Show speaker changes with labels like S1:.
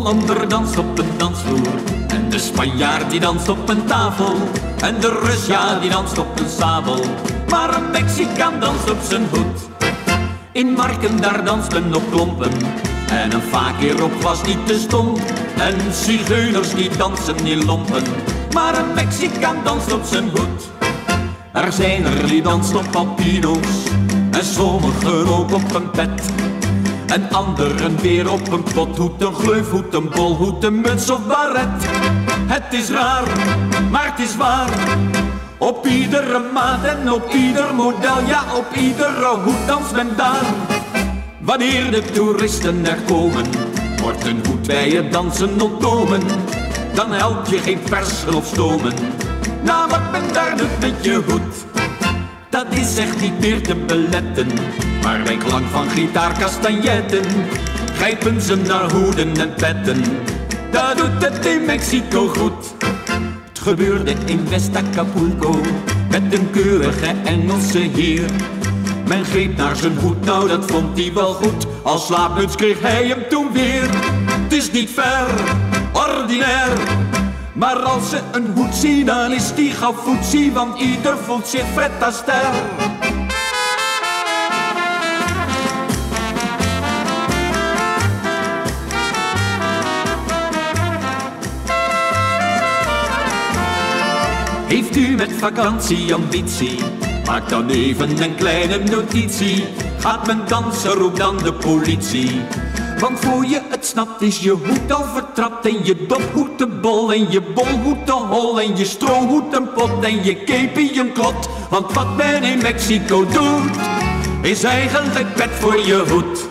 S1: Hollander danst op een dansvloer. En de Spanjaard die danst op een tafel. En de Rus, ja, die danst op een sabel. Maar een Mexicaan danst op zijn hoed. In Marken daar danst men op klompen. En een fakir op was niet te stom. En zigeuners die dansen in lompen. Maar een Mexicaan danst op zijn hoed. Er zijn er die dansen op albino's. En sommigen ook op een pet. En anderen weer op een pothoed, een gleufhoed, een bolhoed, een muts of baret. Het is raar, maar het is waar. Op iedere maat en op ieder model, ja, op iedere hoed danst men daar. Wanneer de toeristen er komen, wordt een hoed bij het dansen ontnomen. Dan help je geen persen of stomen. Nou, wat men daar doet met je hoed, dat is echt niet meer te beletten. Maar bij klank van gitaarkastagnetten grijpen ze naar hoeden en petten. Dat doet het in Mexico goed. Het gebeurde in West-Acapulco met een keurige Engelse heer. Men greep naar zijn hoed, nou dat vond hij wel goed. Als slaapmuts kreeg hij hem toen weer. Het is niet fair, ordinair. Maar als ze een hoed zien, dan is die gauw voetzie. Want ieder voelt zich Fred Astaire. Heeft u met vakantie ambitie? Maak dan even een kleine notitie. Gaat men dansen, roep dan de politie. Want voor je het snapt is je hoed al vertrapt. En je dophoed te bol en je bolhoed te hol. En je strohoed een pot en je keepie een klot. Want wat men in Mexico doet, is eigenlijk pet voor je hoed.